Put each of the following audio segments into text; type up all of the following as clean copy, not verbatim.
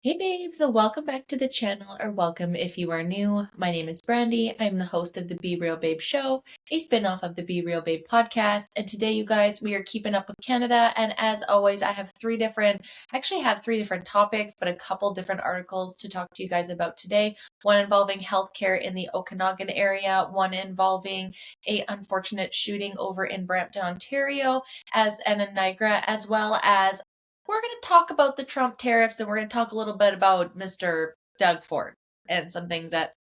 Hey babes, so welcome back to the channel, or welcome if you are new. My name is Brandy. I'm the host of the Be Real Babe show, a spin-off of the Be Real Babe podcast. And today, you guys, we are keeping up with Canada. And as always, I have three different topics, but a couple different articles to talk to you guys about today. One involving healthcare in the Okanagan area, one involving a unfortunate shooting over in Brampton, Ontario, and in Niagara, as well as we're going to talk about the Trump tariffs, and we're going to talk a little bit about Mr. Doug Ford and some things that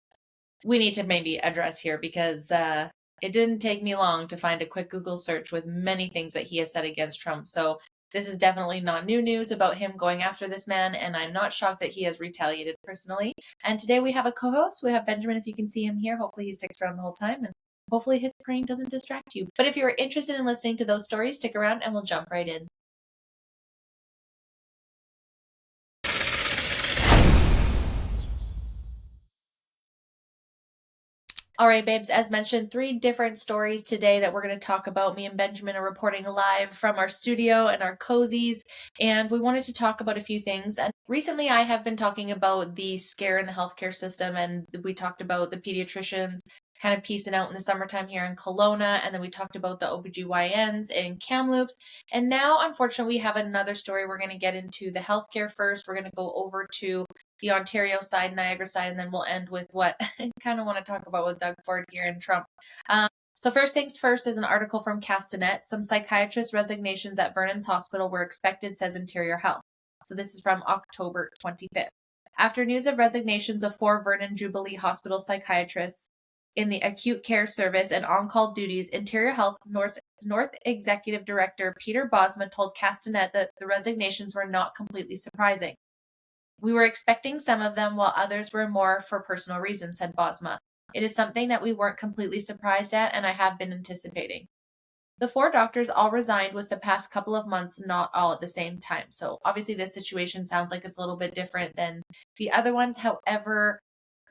we need to maybe address here because it didn't take me long to find a quick Google search with many things that he has said against Trump. So this is definitely not new news about him going after this man, and I'm not shocked that he has retaliated personally. And today we have a co-host. We have Benjamin, if you can see him here. Hopefully he sticks around the whole time, and hopefully his praying doesn't distract you. But if you're interested in listening to those stories, stick around and we'll jump right in. All right, babes, as mentioned, three different stories today that we're going to talk about. Me and Benjamin are reporting live from our studio and our cozies, and we wanted to talk about a few things. And recently, I have been talking about the scare in the healthcare system, and we talked about the pediatricians kind of piecing out in the summertime here in Kelowna, and then we talked about the OBGYNs in Kamloops. And now, unfortunately, we have another story. We're going to get into the healthcare first. We're going to go over to the Ontario side, Niagara side, and then we'll end with what I kind of want to talk about with Doug Ford here and Trump. So first things first is an article from Castanet. Some psychiatrist resignations at Vernon's Hospital were expected, says Interior Health. So this is from October 25th. After news of resignations of 4 Vernon Jubilee Hospital psychiatrists in the acute care service and on-call duties, Interior Health North Executive Director Peter Bosma told Castanet that the resignations were not completely surprising. We were expecting some of them, while others were more for personal reasons, said Bosma. It is something that we weren't completely surprised at, and I have been anticipating. The 4 doctors all resigned with the past couple of months, not all at the same time. So obviously this situation sounds like it's a little bit different than the other ones. However,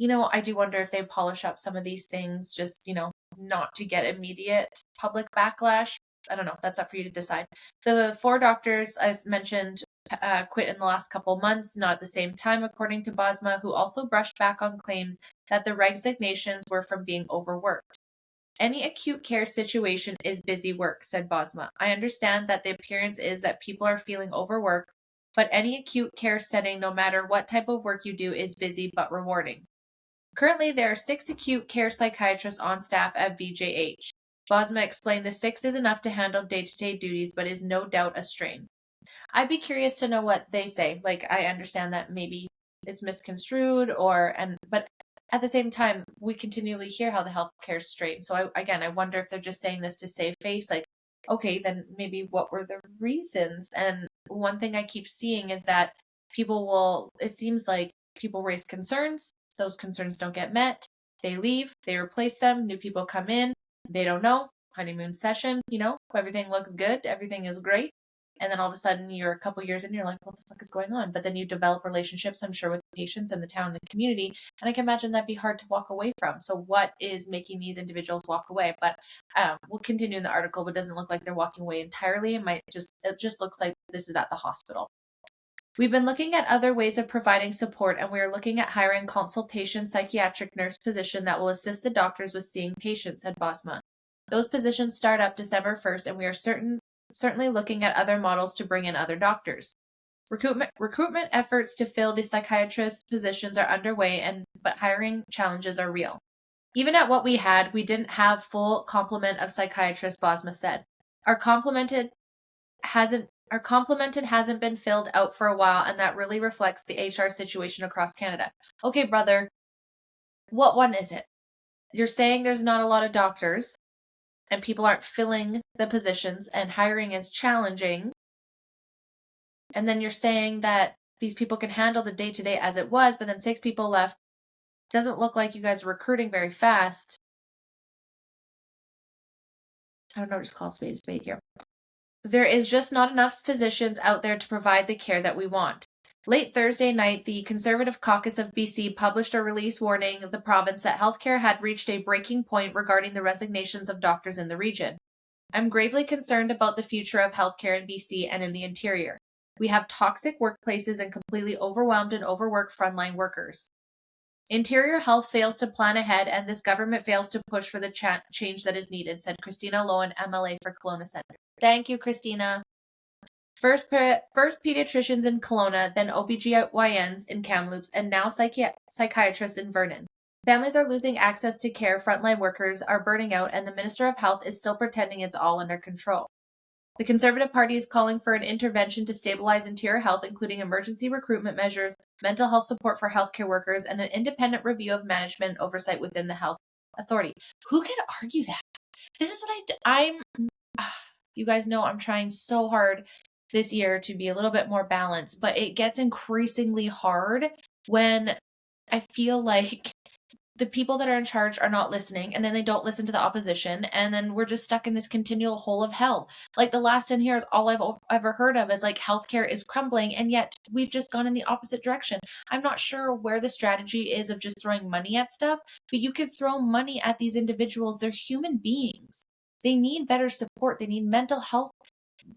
I do wonder if they polish up some of these things just, not to get immediate public backlash. I don't know. That's up for you to decide. The 4 doctors, as mentioned, quit in the last couple months, not at the same time, according to Bosma, who also brushed back on claims that the resignations were from being overworked. Any acute care situation is busy work, said Bosma. I understand that the appearance is that people are feeling overworked, but any acute care setting, no matter what type of work you do, is busy but rewarding. Currently, there are 6 acute care psychiatrists on staff at VJH. Bosma explained the 6 is enough to handle day-to-day duties, but is no doubt a strain. I'd be curious to know what they say. Like, I understand that maybe it's misconstrued but at the same time, we continually hear how the healthcare is strained. So I wonder if they're just saying this to save face. Like, okay, then maybe what were the reasons? And one thing I keep seeing is that it seems like people raise concerns. Those concerns don't get met. They leave, they replace them, new people come in, they don't know. Honeymoon session, everything looks good, everything is great. And then all of a sudden you're a couple years in and you're like, what the fuck is going on? But then you develop relationships, I'm sure, with the patients and the town and the community. And I can imagine that'd be hard to walk away from. So what is making these individuals walk away? But we'll continue in the article, but it doesn't look like they're walking away entirely. It just looks like this is at the hospital. We've been looking at other ways of providing support, and we are looking at hiring consultation psychiatric nurse position that will assist the doctors with seeing patients, said Bosma. Those positions start up December 1st, and we are certainly looking at other models to bring in other doctors. Recruitment efforts to fill the psychiatrist positions are underway, but hiring challenges are real. Even at what we had, we didn't have full complement of psychiatrists, Bosma said. Our complemented hasn't been filled out for a while, and that really reflects the HR situation across Canada. Okay, brother, what one is it? You're saying there's not a lot of doctors, and people aren't filling the positions, and hiring is challenging. And then you're saying that these people can handle the day-to-day as it was, but then 6 people left. Doesn't look like you guys are recruiting very fast. I don't know, just call a spade here. There is just not enough physicians out there to provide the care that we want. Late Thursday night, the Conservative Caucus of BC published a release warning the province that healthcare had reached a breaking point regarding the resignations of doctors in the region. I'm gravely concerned about the future of healthcare in BC and in the interior. We have toxic workplaces and completely overwhelmed and overworked frontline workers. Interior Health fails to plan ahead, and this government fails to push for the change that is needed, said Christina Lowen, MLA for Kelowna Centre. Thank you, Christina. First pediatricians in Kelowna, then OBGYNs in Kamloops, and now psychiatrists in Vernon. Families are losing access to care, frontline workers are burning out, and the Minister of Health is still pretending it's all under control. The Conservative Party is calling for an intervention to stabilize interior health, including emergency recruitment measures, mental health support for healthcare workers, and an independent review of management and oversight within the health authority. Who can argue that? This is what I'm. You guys know I'm trying so hard this year to be a little bit more balanced, but it gets increasingly hard when I feel like the people that are in charge are not listening, and then they don't listen to the opposition, and then we're just stuck in this continual hole of hell. Like the last 10 years, all I've ever heard of is like healthcare is crumbling, and yet we've just gone in the opposite direction. I'm not sure where the strategy is of just throwing money at stuff, but you could throw money at these individuals. They're human beings. They need better support. They need mental health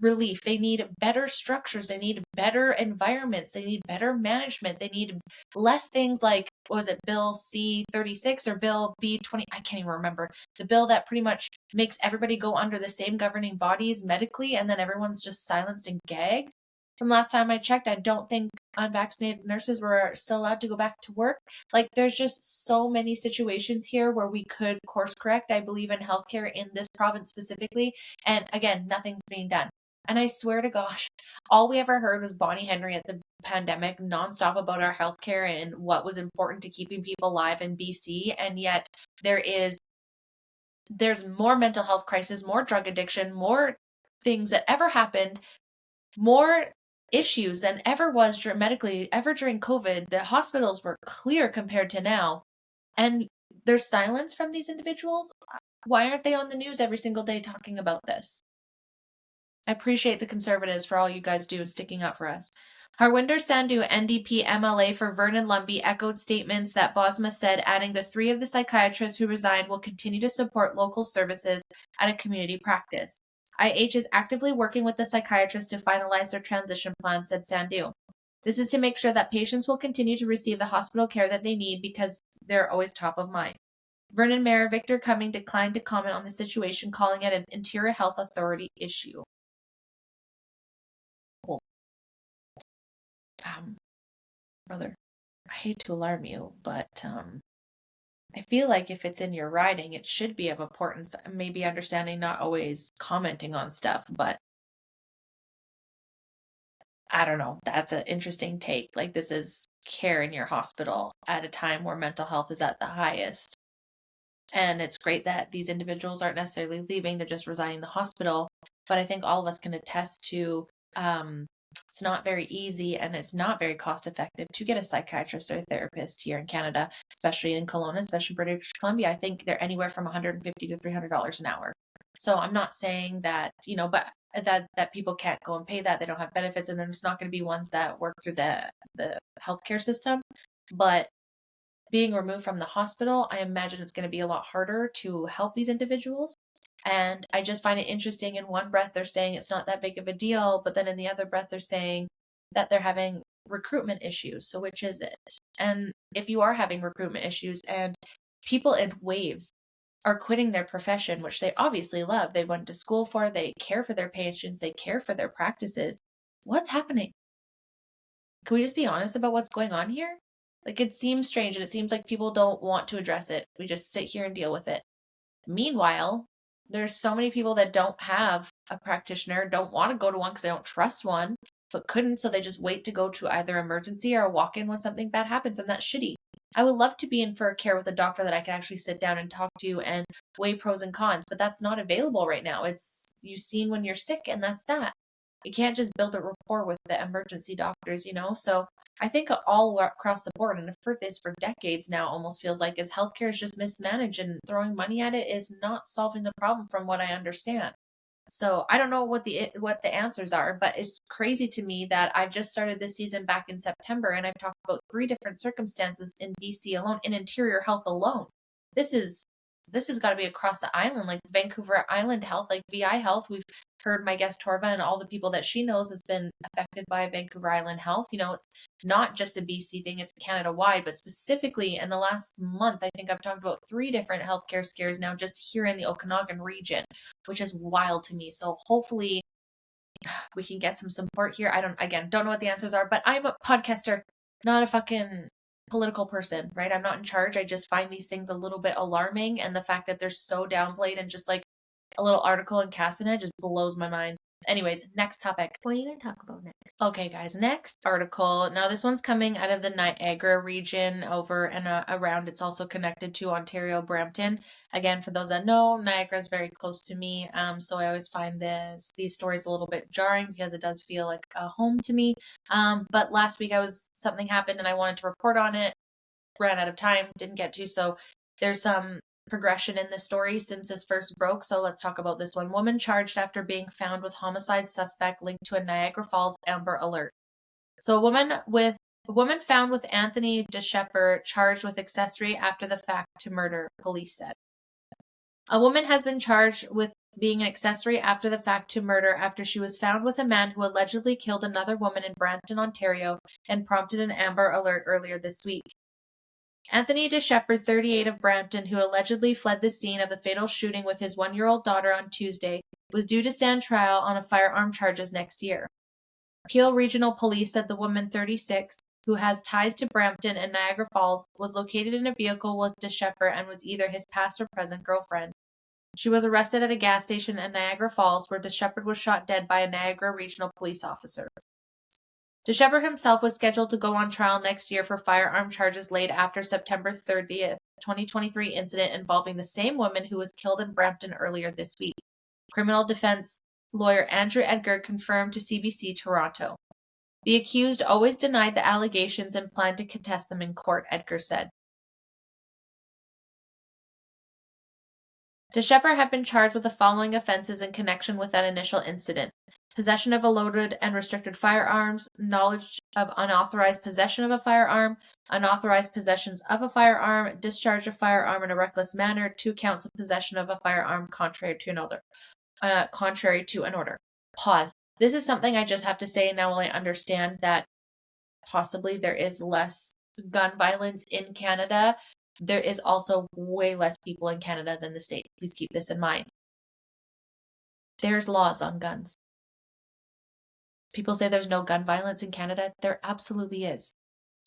relief. They need better structures. They need better environments. They need better management. They need less things like, what was it, Bill C-36 or Bill B-20? I can't even remember. The bill that pretty much makes everybody go under the same governing bodies medically, and then everyone's just silenced and gagged. From last time I checked, I don't think unvaccinated nurses were still allowed to go back to work. Like, there's just so many situations here where we could course correct, I believe, in healthcare in this province specifically. And again, nothing's being done. And I swear to gosh, all we ever heard was Bonnie Henry at the pandemic nonstop about our healthcare and what was important to keeping people alive in BC. And yet there's more mental health crisis, more drug addiction, more things that ever happened, more issues than ever was medically ever during COVID. The hospitals were clear compared to now. And there's silence from these individuals. Why aren't they on the news every single day talking about this? I appreciate the Conservatives for all you guys do sticking up for us. Harwinder Sandhu, NDP MLA for Vernon Lumby, echoed statements that Bosma said, adding the 3 of the psychiatrists who resigned will continue to support local services at a community practice. IH is actively working with the psychiatrists to finalize their transition plan, said Sandhu. This is to make sure that patients will continue to receive the hospital care that they need because they're always top of mind. Vernon Mayor Victor Cumming declined to comment on the situation, calling it an Interior Health Authority issue. Brother, I hate to alarm you, but I feel like if it's in your writing, it should be of importance. Maybe understanding, not always commenting on stuff, but I don't know. That's an interesting take. Like, this is care in your hospital at a time where mental health is at the highest. And it's great that these individuals aren't necessarily leaving, they're just resigning in the hospital. But I think all of us can attest to it's not very easy and it's not very cost effective to get a psychiatrist or a therapist here in Canada, especially in Kelowna, especially British Columbia. I think they're anywhere from $150 to $300 an hour. So I'm not saying that, but that people can't go and pay that. They don't have benefits, and there's not going to be ones that work through the healthcare system. But being removed from the hospital, I imagine it's going to be a lot harder to help these individuals. And I just find it interesting. In one breath, they're saying it's not that big of a deal, but then in the other breath, they're saying that they're having recruitment issues. So which is it? And if you are having recruitment issues and people in waves are quitting their profession, which they obviously love, they went to school for, they care for their patients, they care for their practices, what's happening? Can we just be honest about what's going on here? Like, it seems strange, and it seems like people don't want to address it. We just sit here and deal with it. Meanwhile, there's so many people that don't have a practitioner, don't want to go to one because they don't trust one, but couldn't, so they just wait to go to either emergency or walk in when something bad happens, and that's shitty. I would love to be in for a care with a doctor that I can actually sit down and talk to and weigh pros and cons, but that's not available right now. It's you've seen when you're sick, and that's that. You can't just build a rapport with the emergency doctors, So I think all across the board, and I've heard this for decades now, almost feels like is healthcare is just mismanaged, and throwing money at it is not solving the problem from what I understand. So I don't know what the answers are, but it's crazy to me that I've just started this season back in September, and I've talked about 3 different circumstances in BC alone, in interior health alone. This is this has got to be across the island, like Vancouver Island Health, like VI Health. We've heard my guest Torva and all the people that she knows has been affected by Vancouver Island Health. It's not just a BC thing, it's Canada wide, but specifically in the last month, I think I've talked about 3 different healthcare scares now just here in the Okanagan region, which is wild to me. So hopefully we can get some support here. I don't know what the answers are, but I'm a podcaster, not a fucking political person, right? I'm not in charge. I just find these things a little bit alarming, and the fact that they're so downplayed and just like a little article in Castanet just blows my mind. Anyways, next topic. What are you going to talk about next? Okay, guys, next article. Now, this one's coming out of the Niagara region over and around. It's also connected to Ontario, Brampton. Again, for those that know, Niagara is very close to me. So I always find these stories a little bit jarring because it does feel like a home to me. But last week something happened and I wanted to report on it. Ran out of time, didn't get to. So there's some progression in the story since this first broke, so let's talk about this one. Woman charged after being found with homicide suspect linked to a Niagara Falls Amber Alert. So a woman found with Anthony DeShepper charged with accessory after the fact to murder, police said. A woman has been charged with being an accessory after the fact to murder after she was found with a man who allegedly killed another woman in Brampton, Ontario, and prompted an Amber Alert earlier this week. Anthony DeShepper, 38 of Brampton, who allegedly fled the scene of the fatal shooting with his 1-year-old daughter on Tuesday, was due to stand trial on firearm charges next year. Peel Regional Police said the woman, 36, who has ties to Brampton and Niagara Falls, was located in a vehicle with DeShepper and was either his past or present girlfriend. She was arrested at a gas station in Niagara Falls where DeShepper was shot dead by a Niagara Regional Police officer. DeShepper himself was scheduled to go on trial next year for firearm charges laid after September 30th, 2023 incident involving the same woman who was killed in Brampton earlier this week. Criminal defense lawyer Andrew Edgar confirmed to CBC Toronto. The accused always denied the allegations and planned to contest them in court, Edgar said. DeShepper had been charged with the following offenses in connection with that initial incident: possession of a loaded and restricted firearms, knowledge of unauthorized possession of a firearm, unauthorized possessions of a firearm, discharge of firearm in a reckless manner, 2 counts of possession of a firearm contrary to an order. Pause. This is something I just have to say now while I understand that possibly there is less gun violence in Canada. There is also way less people in Canada than the States. Please keep this in mind. There's laws on guns. People say there's no gun violence in Canada. There absolutely is.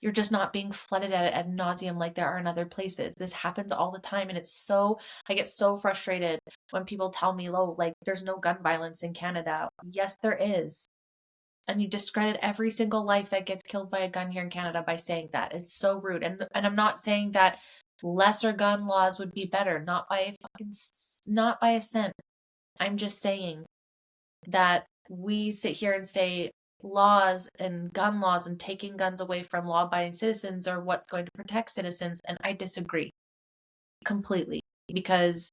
You're just not being flooded at it ad nauseum like there are in other places. This happens all the time, and I get so frustrated when people tell me, "Oh, like there's no gun violence in Canada." Yes, there is. And you discredit every single life that gets killed by a gun here in Canada by saying that. It's so rude. And I'm not saying that lesser gun laws would be better, not by a cent. I'm just saying that we sit here and say laws and gun laws and taking guns away from law-abiding citizens are what's going to protect citizens, and I disagree completely, because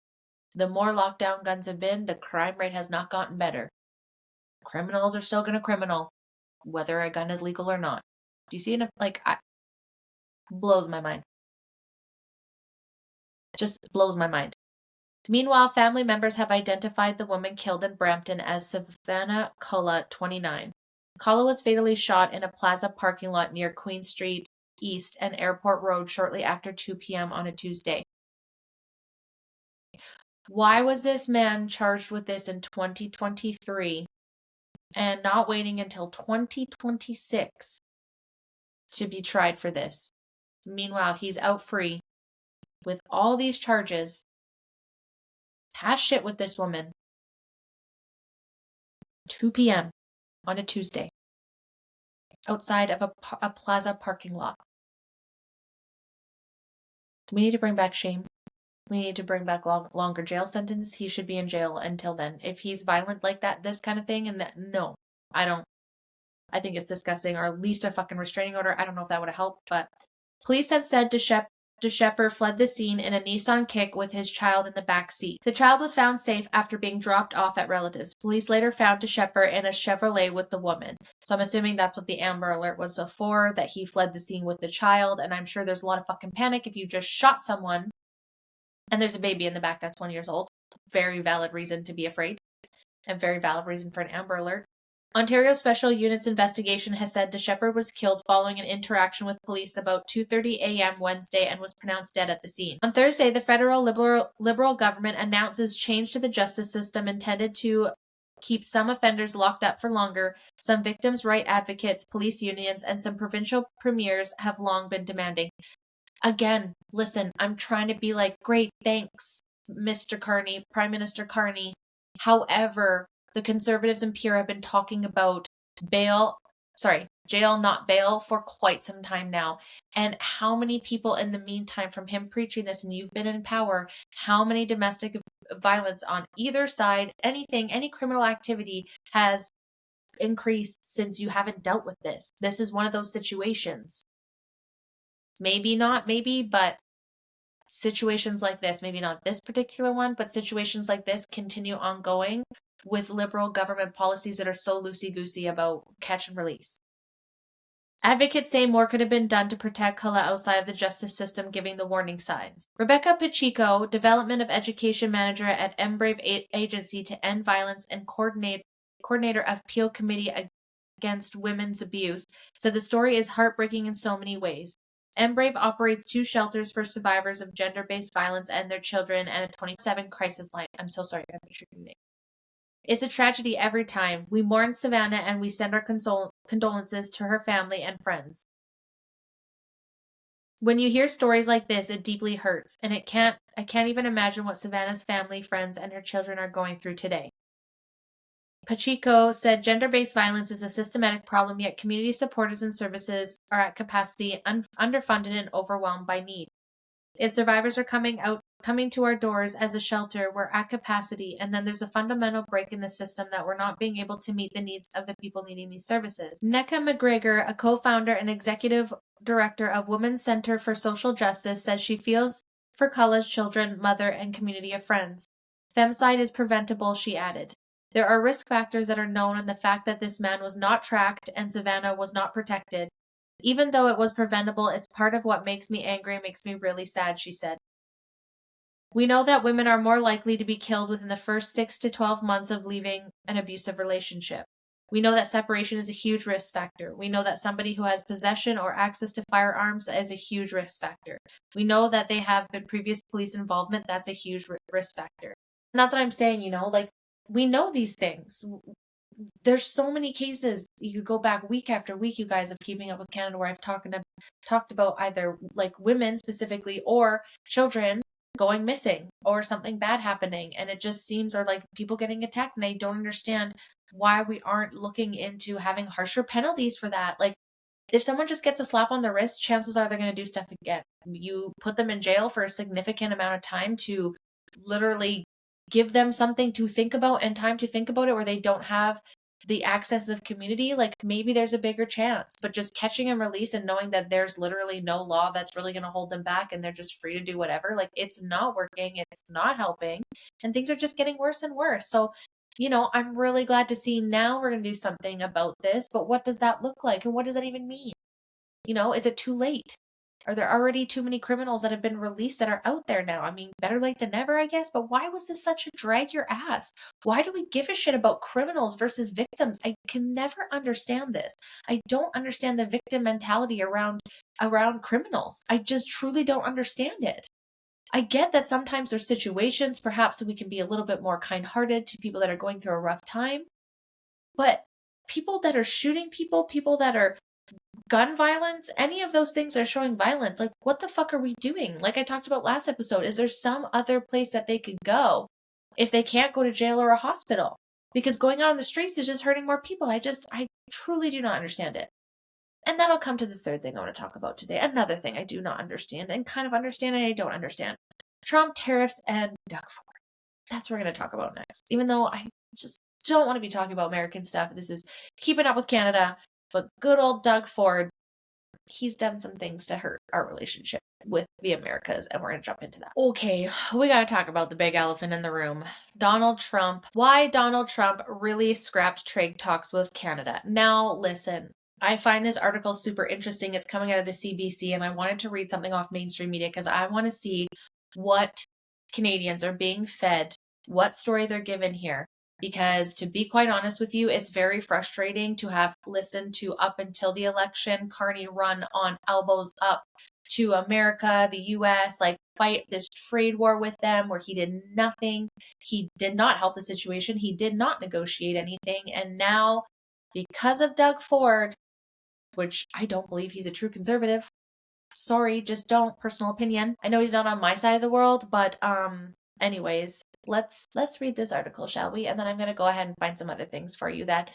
the more lockdown guns have been, the crime rate has not gotten better. Criminals are still going to criminal, whether a gun is legal or not. Do you see it? Blows my mind. Just blows my mind. Meanwhile, family members have identified the woman killed in Brampton as Savannah Culla, 29. Culla was fatally shot in a plaza parking lot near Queen Street East and Airport Road shortly after 2 p.m. on a Tuesday. Why was this man charged with this in 2023 and not waiting until 2026 to be tried for this? Meanwhile, he's out free with all these charges. Has shit with this woman. 2 p.m. on a Tuesday. Outside of a plaza parking lot. We need to bring back shame. We need to bring back longer jail sentences. He should be in jail until then. If he's violent like that, this kind of thing, no, I don't. I think it's disgusting, or at least a fucking restraining order. I don't know if that would have helped, but police have said DeShepper fled the scene in a Nissan Kick with his child in the back seat. The child was found safe after being dropped off at relatives. Police later found DeShepper in a Chevrolet with the woman. So I'm assuming that's what the Amber Alert was for, that he fled the scene with the child, and I'm sure there's a lot of fucking panic if you just shot someone and there's a baby in the back that's 1 year old. Very valid reason to be afraid, and very valid reason for an Amber Alert. Ontario Special Units investigation has said DeShepard was killed following an interaction with police about 2:30 a.m. Wednesday and was pronounced dead at the scene. On Thursday, the federal Liberal government announces change to the justice system intended to keep some offenders locked up for longer. Some victims' right advocates, police unions, and some provincial premiers have long been demanding. Again, listen, I'm trying to be like, great, thanks, Mr. Carney, Prime Minister Carney. However, the Conservatives in Pure have been talking about jail, not bail, for quite some time now. And how many people in the meantime from him preaching this, and you've been in power, how many domestic violence on either side, anything, any criminal activity has increased since you haven't dealt with this? This is one of those situations. Maybe not, maybe, but situations like this, maybe not this particular one, but situations like this continue ongoing with Liberal government policies that are so loosey-goosey about catch and release. Advocates say more could have been done to protect Kala outside of the justice system, giving the warning signs. Rebecca Pacheco, Development of Education Manager at Embrave Agency to End Violence and coordinator of Peel Committee Against Women's Abuse, said the story is heartbreaking in so many ways. Embrave operates 2 shelters for survivors of gender-based violence and their children and a 24/7 crisis line. I'm so sorry, I butchered your name. It's a tragedy every time. We mourn Savannah and we send our condolences to her family and friends. When you hear stories like this, it deeply hurts, and I can't even imagine what Savannah's family, friends, and her children are going through today. Pacheco said gender-based violence is a systematic problem, yet community supporters and services are at capacity, underfunded, and overwhelmed by need. If survivors are coming to our doors as a shelter, we're at capacity, and then there's a fundamental break in the system that we're not being able to meet the needs of the people needing these services. Neka McGregor, a co-founder and executive director of Women's Center for Social Justice, says she feels for Kala's children, mother, and community of friends. Femicide is preventable, she added. There are risk factors that are known, and the fact that this man was not tracked and Savannah was not protected, even though it was preventable, is part of what makes me angry and makes me really sad, she said. We know that women are more likely to be killed within the first 6 to 12 months of leaving an abusive relationship. We know that separation is a huge risk factor. We know that somebody who has possession or access to firearms is a huge risk factor. We know that they have been previous police involvement. That's a huge risk factor. And that's what I'm saying, like, we know these things. There's so many cases. You could go back week after week, you guys, of Keeping Up with Canada, where I've talked about either like women specifically or children going missing or something bad happening, and it just seems, or like people getting attacked, and I don't understand why we aren't looking into having harsher penalties for that. Like, if someone just gets a slap on the wrist, chances are they're going to do stuff again. You put them in jail for a significant amount of time to literally give them something to think about and time to think about it, where they don't have the access of community. Like, maybe there's a bigger chance, but just catching and release and knowing that there's literally no law that's really going to hold them back and they're just free to do whatever, like, it's not working, it's not helping, and things are just getting worse and worse. So, I'm really glad to see now we're going to do something about this, but what does that look like, and what does that even mean? Is it too late? Are there already too many criminals that have been released that are out there now? I mean, better late than never, I guess, but why was this such a drag your ass? Why do we give a shit about criminals versus victims? I can never understand this. I don't understand the victim mentality around criminals. I just truly don't understand it. I get that sometimes there's situations, perhaps, so we can be a little bit more kind-hearted to people that are going through a rough time, but people that are shooting people that are gun violence, any of those things are showing violence. Like, what the fuck are we doing? Like I talked about last episode, is there some other place that they could go if they can't go to jail or a hospital? Because going out on the streets is just hurting more people. I truly do not understand it. And that'll come to the third thing I want to talk about today. Another thing I do not understand, and kind of understand and I don't understand. Trump, tariffs, and Doug Ford. That's what we're going to talk about next. Even though I just don't want to be talking about American stuff. This is Keeping Up with Canada. But good old Doug Ford, he's done some things to hurt our relationship with the Americas, and we're going to jump into that. Okay, we got to talk about the big elephant in the room. Donald Trump. Why Donald Trump really scrapped trade talks with Canada. Now, listen, I find this article super interesting. It's coming out of the CBC, and I wanted to read something off mainstream media because I want to see what Canadians are being fed, what story they're given here. Because to be quite honest with you, it's very frustrating to have listened to up until the election, Carney run on elbows up to America, the US, like fight this trade war with them where he did nothing. He did not help the situation. He did not negotiate anything. And now, because of Doug Ford, which I don't believe he's a true conservative. Sorry, just don't. Personal opinion. I know he's not on my side of the world, but anyways, let's read this article, shall we? And then I'm going to go ahead and find some other things for you that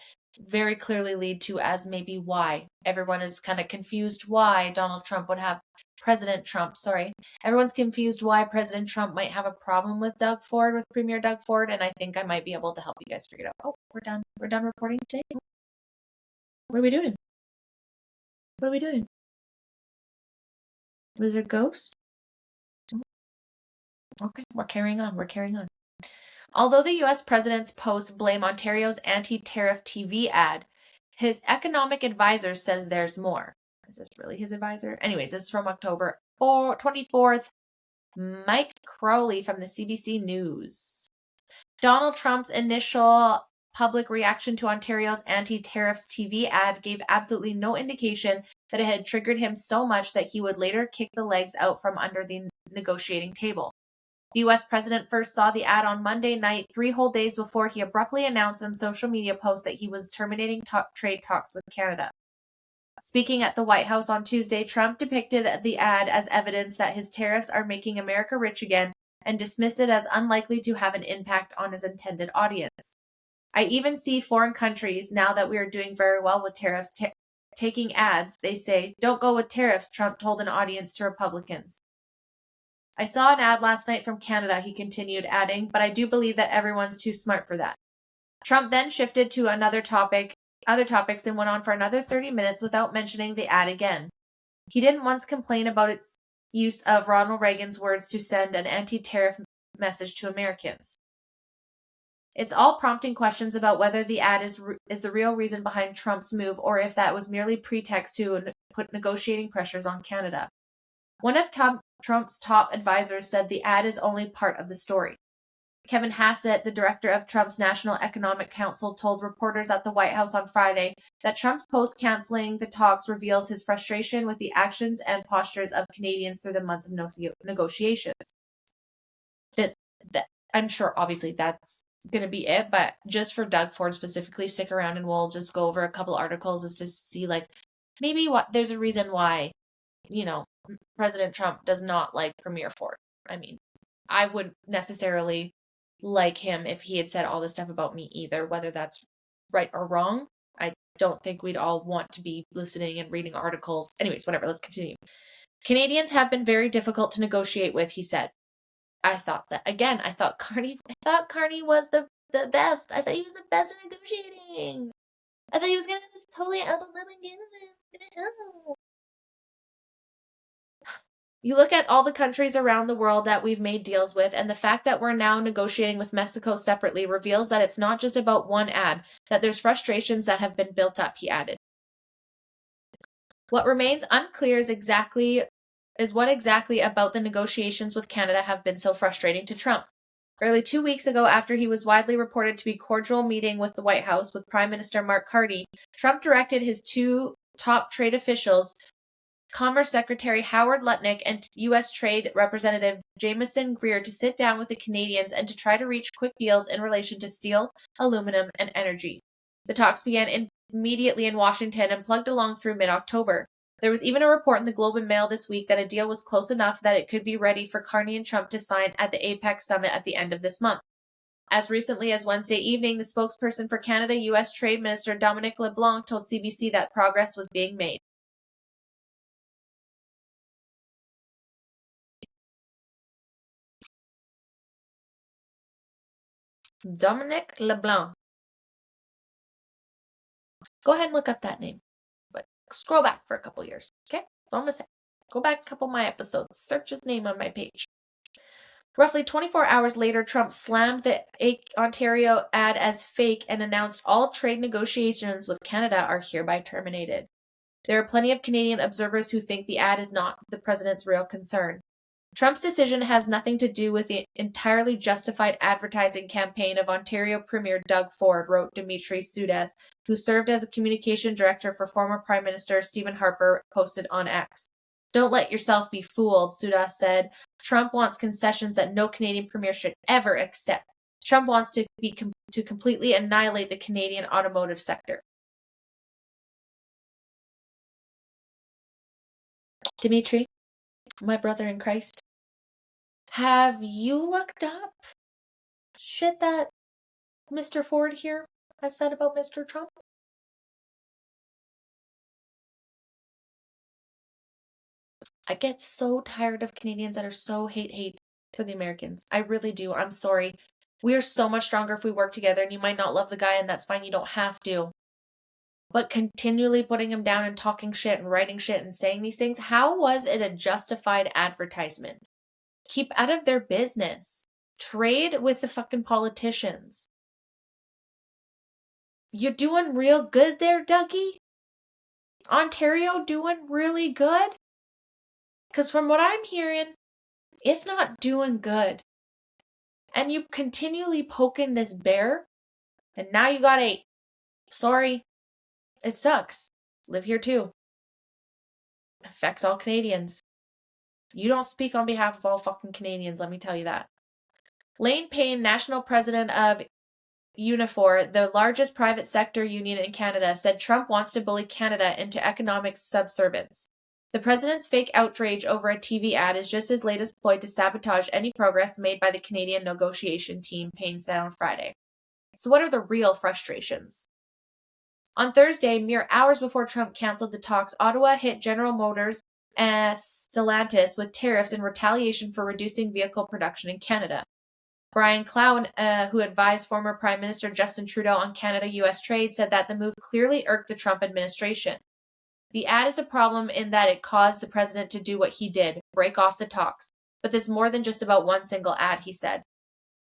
very clearly lead to as maybe why everyone is kind of confused why Donald Trump would have President Trump, sorry. Everyone's confused why President Trump might have a problem with Doug Ford, with Premier Doug Ford, and I think I might be able to help you guys figure it out. Oh, we're done. We're done reporting today. What are we doing? What are we doing? Was there a ghost? Okay, we're carrying on. We're carrying on. Although the U.S. president's posts blame Ontario's anti-tariff TV ad, his economic advisor says there's more. Is this really his advisor? Anyways, this is from October 24th. Mike Crowley from the CBC News. Donald Trump's initial public reaction to Ontario's anti-tariffs TV ad gave absolutely no indication that it had triggered him so much that he would later kick the legs out from under the negotiating table. The U.S. president first saw the ad on Monday night, 3 whole days before he abruptly announced on social media posts that he was terminating trade talks with Canada. Speaking at the White House on Tuesday, Trump depicted the ad as evidence that his tariffs are making America rich again and dismissed it as unlikely to have an impact on his intended audience. I even see foreign countries, now that we are doing very well with tariffs, taking ads. They say, "Don't go with tariffs," Trump told an audience to Republicans. I saw an ad last night from Canada, he continued, adding, "But I do believe that everyone's too smart for that." Trump then shifted to other topics and went on for another 30 minutes without mentioning the ad again. He didn't once complain about its use of Ronald Reagan's words to send an anti-tariff message to Americans. It's all prompting questions about whether the ad is the real reason behind Trump's move or if that was merely pretext to put negotiating pressures on Canada. One of Trump's top advisors said the ad is only part of the story. Kevin Hassett, the director of Trump's National Economic Council, told reporters at the White House on Friday that Trump's post canceling the talks reveals his frustration with the actions and postures of Canadians through the months of negotiations. I'm sure, obviously, that's going to be it, but just for Doug Ford specifically, stick around and we'll just go over a couple articles just to see, like, maybe there's a reason why, President Trump does not like Premier Ford. I mean, I wouldn't necessarily like him if he had said all this stuff about me either, whether that's right or wrong. I don't think we'd all want to be listening and reading articles. Anyways, whatever, let's continue. Canadians have been very difficult to negotiate with, he said. I thought Carney was the best. I thought he was the best at negotiating. I thought he was going to just totally elbow them and give them. You look at all the countries around the world that we've made deals with, and the fact that we're now negotiating with Mexico separately reveals that it's not just about one ad, that there's frustrations that have been built up, he added. What remains unclear is what exactly about the negotiations with Canada have been so frustrating to Trump. Barely 2 weeks ago, after he was widely reported to be cordial meeting with the White House with Prime Minister Mark Carney, Trump directed his 2 top trade officials, Commerce Secretary Howard Lutnick and U.S. Trade Representative Jamieson Greer, to sit down with the Canadians and to try to reach quick deals in relation to steel, aluminum, and energy. The talks began immediately in Washington and plugged along through mid-October. There was even a report in the Globe and Mail this week that a deal was close enough that it could be ready for Carney and Trump to sign at the APEC summit at the end of this month. As recently as Wednesday evening, the spokesperson for Canada, U.S. Trade Minister Dominic LeBlanc, told CBC that progress was being made. Dominic LeBlanc. Go ahead and look up that name. But scroll back for a couple years, okay? That's all I'm going to say. Go back a couple of my episodes. Search his name on my page. Roughly 24 hours later, Trump slammed the Ontario ad as fake and announced all trade negotiations with Canada are hereby terminated. There are plenty of Canadian observers who think the ad is not the president's real concern. Trump's decision has nothing to do with the entirely justified advertising campaign of Ontario Premier Doug Ford, wrote Dimitri Sudas, who served as a communication director for former Prime Minister Stephen Harper, posted on X. Don't let yourself be fooled, Sudas said. Trump wants concessions that no Canadian premier should ever accept. Trump wants to completely annihilate the Canadian automotive sector. Dimitri, my brother in Christ, have you looked up shit that Mr. Ford here has said about Mr. Trump? I get so tired of Canadians that are so hate to the Americans. I really do. I'm sorry. We are so much stronger if we work together, and you might not love the guy, and that's fine. You don't have to. But continually putting him down and talking shit and writing shit and saying these things, how was it a justified advertisement? Keep out of their business. Trade with the fucking politicians. You're doing real good there, Dougie? Ontario doing really good? Because from what I'm hearing, it's not doing good. And you continually poking this bear, and now you got 8. Sorry. It sucks. Live here too. It affects all Canadians. You don't speak on behalf of all fucking Canadians, let me tell you that. Lane Payne, national president of Unifor, the largest private sector union in Canada, said Trump wants to bully Canada into economic subservience. The president's fake outrage over a TV ad is just his latest ploy to sabotage any progress made by the Canadian negotiation team, Payne said on Friday. So what are the real frustrations? On Thursday, mere hours before Trump canceled the talks, Ottawa hit General Motors and Stellantis with tariffs in retaliation for reducing vehicle production in Canada. Brian Clown, who advised former Prime Minister Justin Trudeau on Canada-U.S. trade, said that the move clearly irked the Trump administration. The ad is a problem in that it caused the president to do what he did, break off the talks. But this is more than just about one single ad, he said.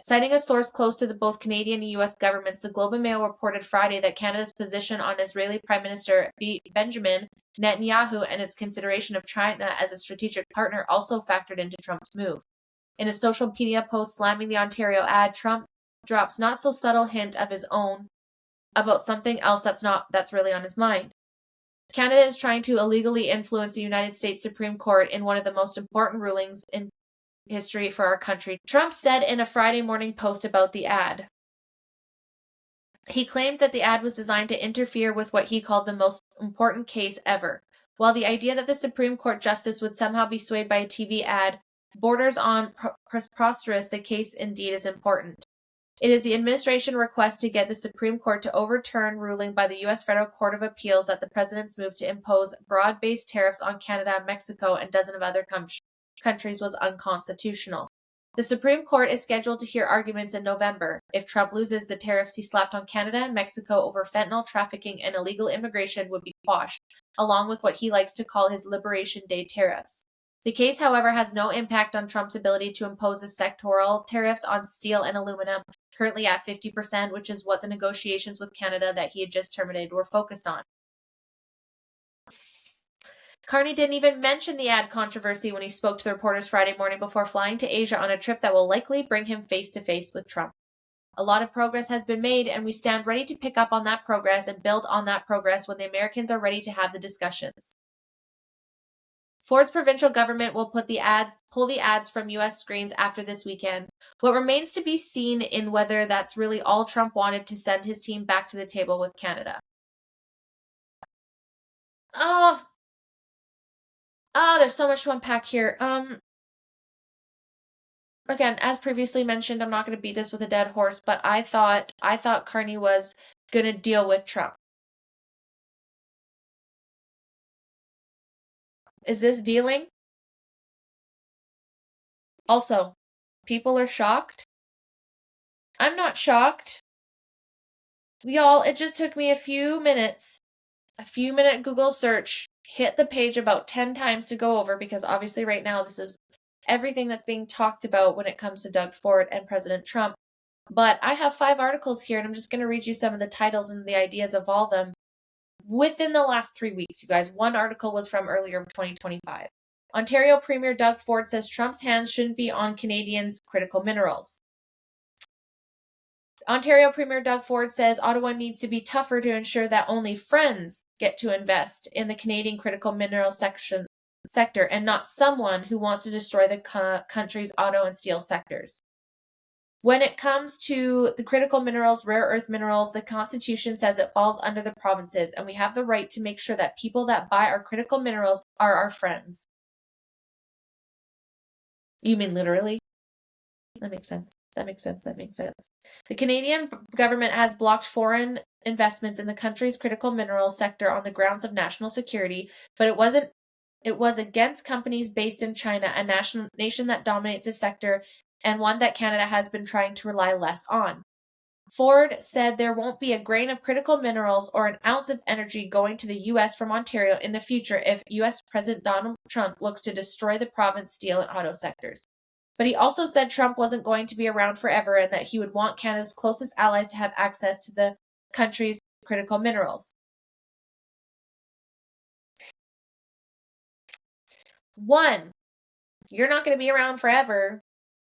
Citing a source close to both Canadian and U.S. governments, the Globe and Mail reported Friday that Canada's position on Israeli Prime Minister Benjamin Netanyahu and its consideration of China as a strategic partner also factored into Trump's move. In a social media post slamming the Ontario ad, Trump drops not so subtle hint of his own about something else that's really on his mind. Canada is trying to illegally influence the United States Supreme Court in one of the most important rulings in history for our country, Trump said in a Friday morning post about the ad. He claimed that the ad was designed to interfere with what he called the most important case ever. While the idea that the Supreme Court justice would somehow be swayed by a TV ad borders on preposterous, the case indeed is important. It is the administration request to get the Supreme Court to overturn ruling by the U.S. Federal Court of Appeals that the president's move to impose broad-based tariffs on Canada, Mexico, and dozens of other countries was unconstitutional. The Supreme Court is scheduled to hear arguments in November. If Trump loses, the tariffs he slapped on Canada and Mexico over fentanyl trafficking and illegal immigration would be quashed, along with what he likes to call his Liberation Day tariffs. The case, however, has no impact on Trump's ability to impose the sectoral tariffs on steel and aluminum, currently at 50%, which is what the negotiations with Canada that he had just terminated were focused on. Carney didn't even mention the ad controversy when he spoke to the reporters Friday morning before flying to Asia on a trip that will likely bring him face-to-face with Trump. A lot of progress has been made, and we stand ready to pick up on that progress and build on that progress when the Americans are ready to have the discussions. Ford's provincial government will pull the ads from U.S. screens after this weekend. What remains to be seen in whether that's really all Trump wanted to send his team back to the table with Canada. There's so much to unpack here. Again, as previously mentioned, I'm not going to beat this with a dead horse, but I thought Carney was going to deal with Trump. Is this dealing? Also, people are shocked. I'm not shocked. Y'all, it just took me a few minute Google search, hit the page about 10 times to go over, because obviously right now this is everything that's being talked about when it comes to Doug Ford and President Trump. But I have 5 articles here, and I'm just going to read you some of the titles and the ideas of all of them within the last 3 weeks, you guys. One article was from earlier 2025. Ontario Premier Doug Ford says Trump's hands shouldn't be on Canadians' critical minerals. Ontario Premier Doug Ford says Ottawa needs to be tougher to ensure that only friends get to invest in the Canadian critical mineral sector and not someone who wants to destroy the country's auto and steel sectors. When it comes to the critical minerals, rare earth minerals, the Constitution says it falls under the provinces, and we have the right to make sure that people that buy our critical minerals are our friends. You mean literally? That makes sense. That makes sense. The Canadian government has blocked foreign investments in the country's critical minerals sector on the grounds of national security, but it was against companies based in China, a nation that dominates the sector and one that Canada has been trying to rely less on. Ford said there won't be a grain of critical minerals or an ounce of energy going to the U.S. from Ontario in the future if U.S. President Donald Trump looks to destroy the province's steel and auto sectors. But he also said Trump wasn't going to be around forever and that he would want Canada's closest allies to have access to the country's critical minerals. One, you're not going to be around forever.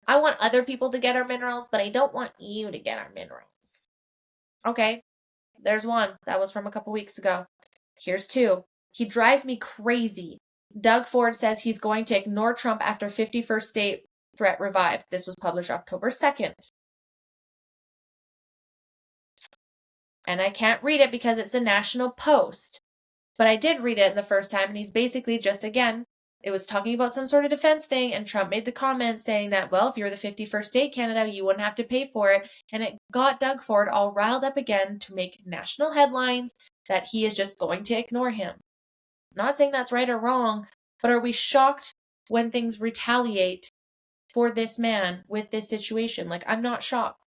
I want other people to get our minerals, but I don't want you to get our minerals. Okay, there's one. That was from a couple weeks ago. Here's two. He drives me crazy. Doug Ford says he's going to ignore Trump after 51st state threat revived. This was published October 2nd. And I can't read it because it's the National Post. But I did read it the first time, and he's basically just, again, it was talking about some sort of defense thing, and Trump made the comment saying that, well, if you're the 51st state, Canada, you wouldn't have to pay for it. And it got Doug Ford all riled up again to make national headlines that he is just going to ignore him. I'm not saying that's right or wrong, but are we shocked when things retaliate for this man with this situation? Like, I'm not shocked.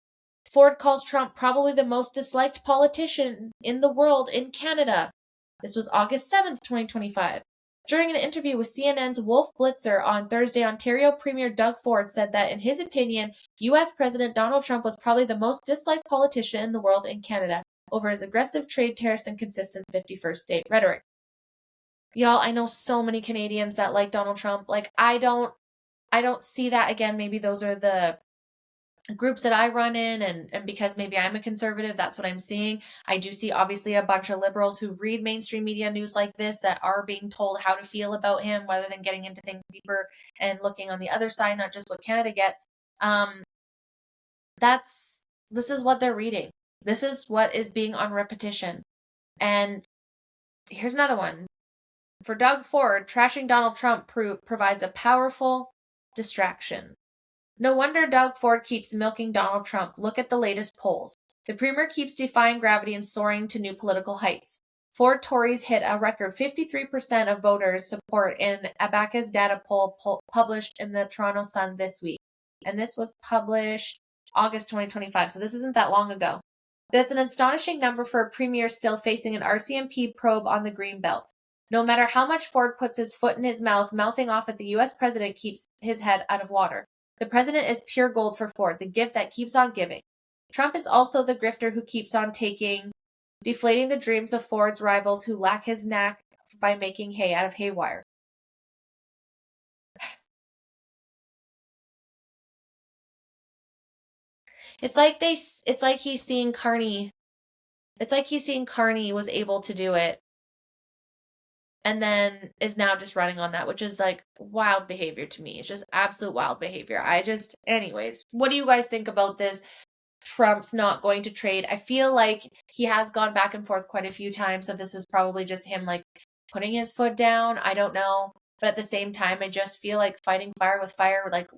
Ford calls Trump probably the most disliked politician in the world in Canada. This was August 7th, 2025. During an interview with CNN's Wolf Blitzer on Thursday, Ontario Premier Doug Ford said that, in his opinion, U.S. President Donald Trump was probably the most disliked politician in the world in Canada over his aggressive trade tariffs and consistent 51st state rhetoric. Y'all, I know so many Canadians that like Donald Trump. Like, I don't see that. Again, maybe those are the groups that I run in, and because maybe I'm a conservative, that's what I'm seeing. I do see obviously a bunch of liberals who read mainstream media news like this that are being told how to feel about him rather than getting into things deeper and looking on the other side, not just what Canada gets. This is what they're reading. This is what is being on repetition. And here's another one. For Doug Ford, trashing Donald Trump provides a powerful distraction. No wonder Doug Ford keeps milking Donald Trump. Look at the latest polls. The premier keeps defying gravity and soaring to new political heights. Ford Tories hit a record 53% of voters' support in Abacus data poll published in the Toronto Sun this week. And this was published August 2025, so this isn't that long ago. That's an astonishing number for a premier still facing an RCMP probe on the Greenbelt. No matter how much Ford puts his foot in his mouth, mouthing off at the U.S. president keeps his head out of water. The president is pure gold for Ford, the gift that keeps on giving. Trump is also the grifter who keeps on taking, deflating the dreams of Ford's rivals who lack his knack by making hay out of haywire. It's like he's seeing Carney. It's like he's seeing Carney was able to do it, and then is now just running on that, which is like wild behavior to me. It's just absolute wild behavior. Anyways, what do you guys think about this? Trump's not going to trade. I feel like he has gone back and forth quite a few times, so this is probably just him like putting his foot down. I don't know. But at the same time, I just feel like fighting fire with fire, like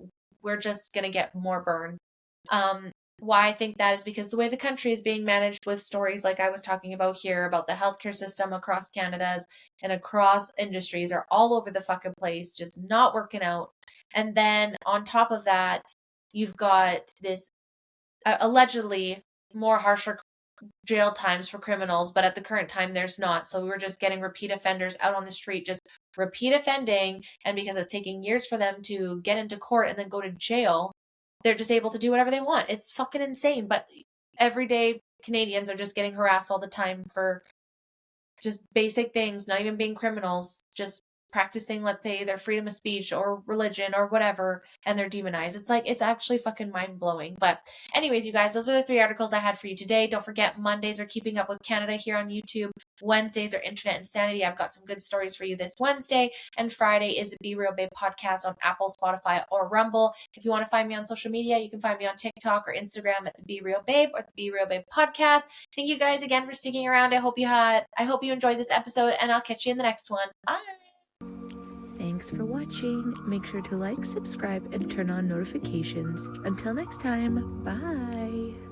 we're just going to get more burn. Why I think that is because the way the country is being managed with stories like I was talking about here about the healthcare system across Canada's and across industries are all over the fucking place, just not working out. And then on top of that, you've got this allegedly more harsher jail times for criminals, but at the current time there's not. So we're just getting repeat offenders out on the street, just repeat offending. And because it's taking years for them to get into court and then go to jail, they're just able to do whatever they want. It's fucking insane. But everyday Canadians are just getting harassed all the time for just basic things, not even being criminals, just practicing, let's say, their freedom of speech or religion or whatever, and they're demonized. It's like, it's actually fucking mind-blowing. But anyways, you guys, those are the 3 articles I had for you today. Don't forget, Mondays are Keeping Up with Canada here on YouTube. Wednesdays are Internet Insanity. I've got some good stories for you this Wednesday. And Friday is the Be Real Babe podcast on Apple, Spotify, or Rumble. If you want to find me on social media, you can find me on TikTok or Instagram at the Be Real Babe or the Be Real Babe podcast. Thank you guys again for sticking around. I hope you enjoyed this episode, and I'll catch you in the next one. Bye. Thanks for watching. Make sure to like, subscribe, and turn on notifications. Until next time, bye.